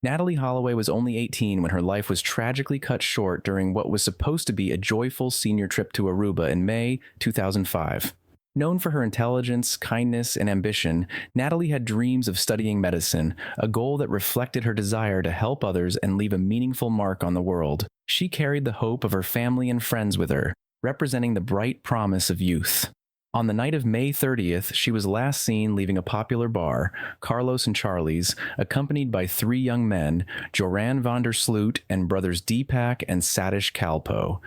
Natalee Holloway was only 18 when her life was tragically cut short during what was supposed to be a joyful senior trip to Aruba in May 2005. Known for her intelligence, kindness, and ambition, Natalee had dreams of studying medicine, a goal that reflected her desire to help others and leave a meaningful mark on the world. She carried the hope of her family and friends with her, representing the bright promise of youth. On the night of May 30th, she was last seen leaving a popular bar, Carlos and Charlie's, accompanied by three young men, Joran van der Sloot and brothers Deepak and Satish Kalpo.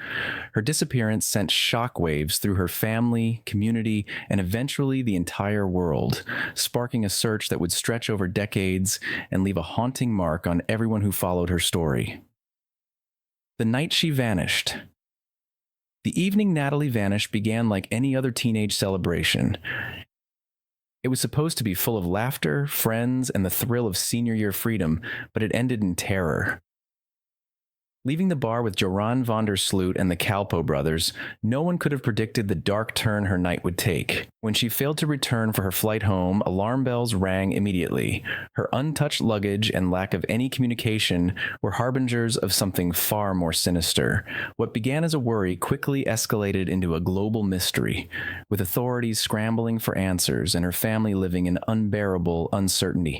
Her disappearance sent shockwaves through her family, community, and eventually the entire world, sparking a search that would stretch over decades and leave a haunting mark on everyone who followed her story. The night she vanished. The evening Natalee vanished began like any other teenage celebration. It was supposed to be full of laughter, friends, and the thrill of senior year freedom, but it ended in terror. Leaving the bar with Joran van der Sloot and the Kalpo brothers, no one could have predicted the dark turn her night would take. When she failed to return for her flight home, alarm bells rang immediately. Her untouched luggage and lack of any communication were harbingers of something far more sinister. What began as a worry quickly escalated into a global mystery, with authorities scrambling for answers and her family living in unbearable uncertainty.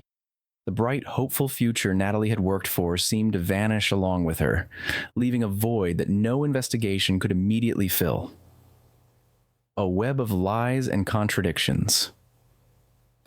The bright, hopeful future Natalee had worked for seemed to vanish along with her, leaving a void that no investigation could immediately fill. A web of lies and contradictions.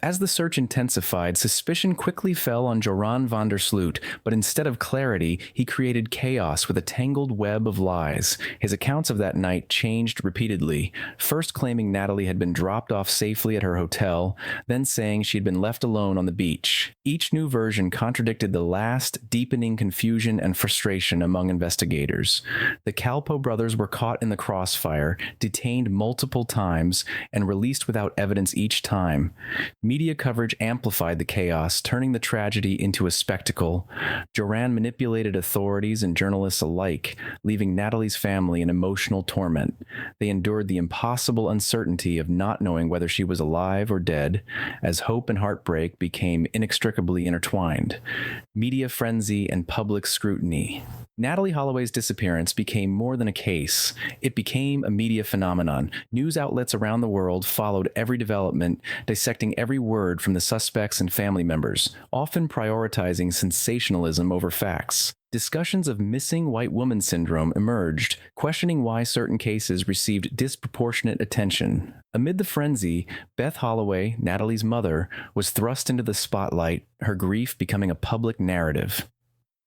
As the search intensified, suspicion quickly fell on Joran van der Sloot, but instead of clarity, he created chaos with a tangled web of lies. His accounts of that night changed repeatedly, first claiming Natalee had been dropped off safely at her hotel, then saying she had been left alone on the beach. Each new version contradicted the last, deepening confusion and frustration among investigators. The Kalpo brothers were caught in the crossfire, detained multiple times, and released without evidence each time. Media coverage amplified the chaos, turning the tragedy into a spectacle. Joran manipulated authorities and journalists alike, leaving Natalee's family in emotional torment. They endured the impossible uncertainty of not knowing whether she was alive or dead, as hope and heartbreak became inextricably intertwined. Media frenzy and public scrutiny. Natalee Holloway's disappearance became more than a case. It became a media phenomenon. News outlets around the world followed every development, dissecting every word from the suspects and family members, often prioritizing sensationalism over facts. Discussions of missing white woman syndrome emerged, questioning why certain cases received disproportionate attention. Amid the frenzy, Beth Holloway, Natalee's mother, was thrust into the spotlight, her grief becoming a public narrative.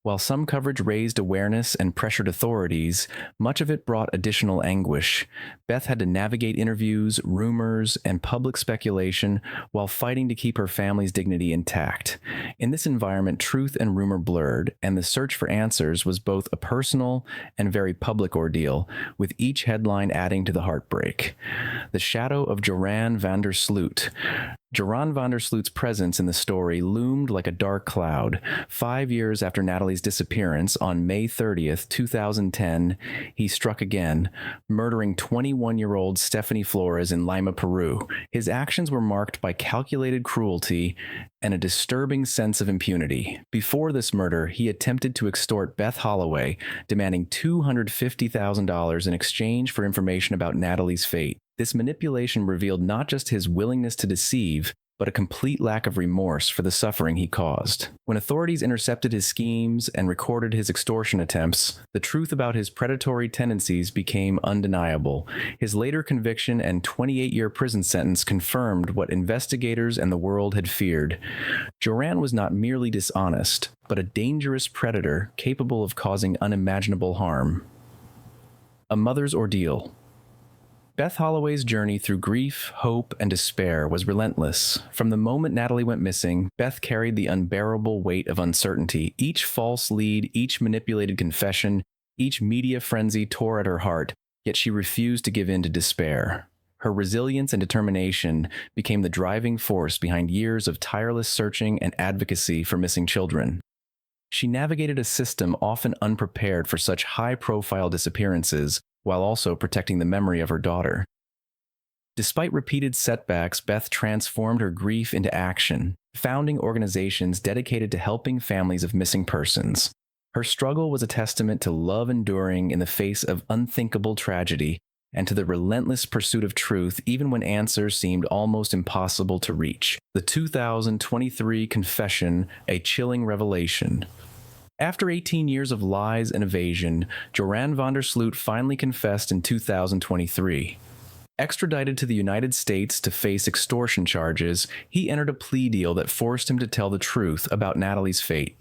While some coverage raised awareness and pressured authorities, much of it brought additional anguish. Beth had to navigate interviews, rumors, and public speculation while fighting to keep her family's dignity intact. In this environment, truth and rumor blurred, and the search for answers was both a personal and very public ordeal, with each headline adding to the heartbreak. The shadow of Joran van der Sloot. Joran van der Sloot's presence in the story loomed like a dark cloud. 5 years after Natalee's disappearance, on May 30th, 2010, he struck again, murdering 21-year-old Stephanie Flores in Lima, Peru. His actions were marked by calculated cruelty and a disturbing sense of impunity. Before this murder, he attempted to extort Beth Holloway, demanding $250,000 in exchange for information about Natalee's fate. This manipulation revealed not just his willingness to deceive, but a complete lack of remorse for the suffering he caused. When authorities intercepted his schemes and recorded his extortion attempts, the truth about his predatory tendencies became undeniable. His later conviction and 28-year prison sentence confirmed what investigators and the world had feared. Joran was not merely dishonest, but a dangerous predator capable of causing unimaginable harm. A mother's ordeal. Beth Holloway's journey through grief, hope, and despair was relentless. From the moment Natalee went missing, Beth carried the unbearable weight of uncertainty. Each false lead, each manipulated confession, each media frenzy tore at her heart, yet she refused to give in to despair. Her resilience and determination became the driving force behind years of tireless searching and advocacy for missing children. She navigated a system often unprepared for such high-profile disappearances, while also protecting the memory of her daughter. Despite repeated setbacks, Beth transformed her grief into action. founding organizations dedicated to helping families of missing persons. Her struggle was a testament to love enduring in the face of unthinkable tragedy and to the relentless pursuit of truth even when answers seemed almost impossible to reach. The 2023 Confession, a chilling revelation. After 18 years of lies and evasion, Joran van der Sloot finally confessed in 2023. Extradited to the United States to face extortion charges, he entered a plea deal that forced him to tell the truth about Natalee's fate.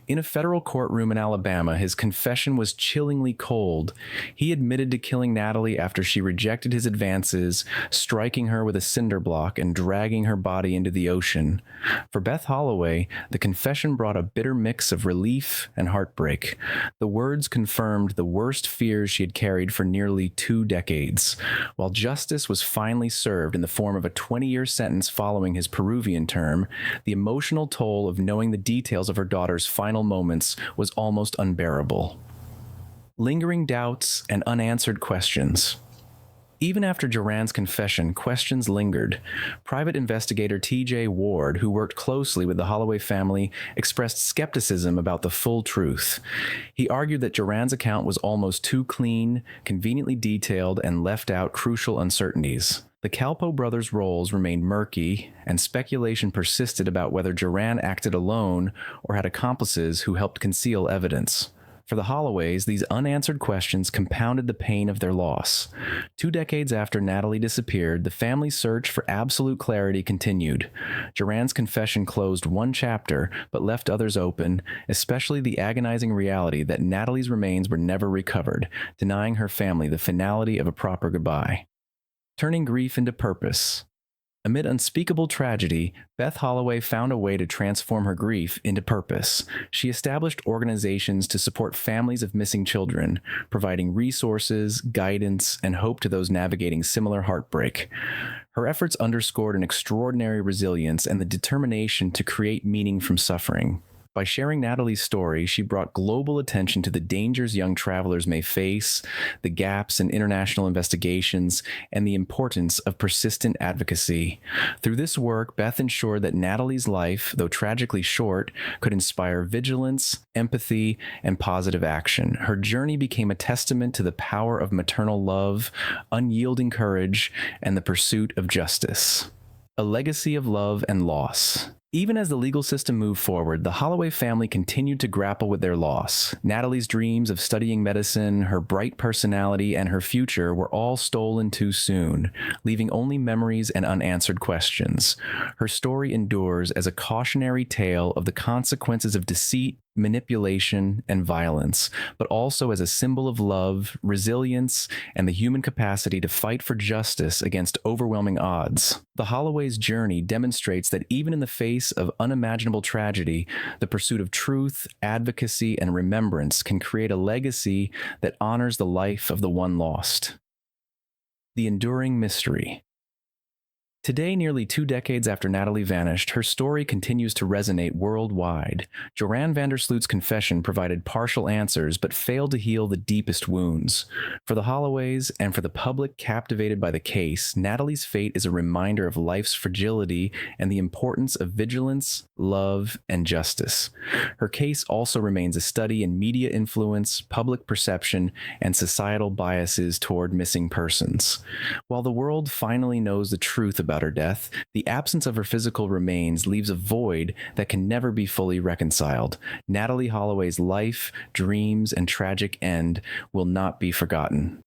In a federal courtroom in Alabama, his confession was chillingly cold. He admitted to killing Natalee after she rejected his advances, striking her with a cinder block and dragging her body into the ocean. For Beth Holloway, the confession brought a bitter mix of relief and heartbreak. The words confirmed the worst fears she had carried for nearly 2 decades. While justice was finally served in the form of a 20-year sentence following his Peruvian term, the emotional toll of knowing the details of her daughter's final moments was almost unbearable. Lingering doubts and unanswered questions. Even after Joran's confession, questions lingered. Private investigator T.J. Ward, who worked closely with the Holloway family, expressed skepticism about the full truth. He argued that Joran's account was almost too clean, conveniently detailed, and left out crucial uncertainties. The Calpo brothers' roles remained murky, and speculation persisted about whether Joran acted alone or had accomplices who helped conceal evidence. For the Holloways, these unanswered questions compounded the pain of their loss. 2 decades after Natalee disappeared, the family's search for absolute clarity continued. Joran's confession closed one chapter, but left others open, especially the agonizing reality that Natalee's remains were never recovered, denying her family the finality of a proper goodbye. Turning grief into purpose. Amid unspeakable tragedy, Beth Holloway found a way to transform her grief into purpose. She established organizations to support families of missing children, providing resources, guidance, and hope to those navigating similar heartbreak. Her efforts underscored an extraordinary resilience and the determination to create meaning from suffering. By sharing Natalee's story, she brought global attention to the dangers young travelers may face, the gaps in international investigations, and the importance of persistent advocacy. Through this work, Beth ensured that Natalee's life, though tragically short, could inspire vigilance, empathy, and positive action. Her journey became a testament to the power of maternal love, unyielding courage, and the pursuit of justice. A legacy of love and loss. Even as the legal system moved forward, the Holloway family continued to grapple with their loss. Natalee's dreams of studying medicine, her bright personality, and her future were all stolen too soon, leaving only memories and unanswered questions. Her story endures as a cautionary tale of the consequences of deceit, manipulation, and violence, but also as a symbol of love, resilience, and the human capacity to fight for justice against overwhelming odds. The Holloway's journey demonstrates that even in the face of unimaginable tragedy, the pursuit of truth, advocacy, and remembrance can create a legacy that honors the life of the one lost. The enduring mystery. Today, nearly 2 decades after Natalee vanished, her story continues to resonate worldwide. Joran van der Sloot's confession provided partial answers but failed to heal the deepest wounds. For the Holloways and for the public captivated by the case, Natalee's fate is a reminder of life's fragility and the importance of vigilance, love, and justice. Her case also remains a study in media influence, public perception, and societal biases toward missing persons. While the world finally knows the truth about her death, the absence of her physical remains leaves a void that can never be fully reconciled. Natalee Holloway's life, dreams, and tragic end will not be forgotten.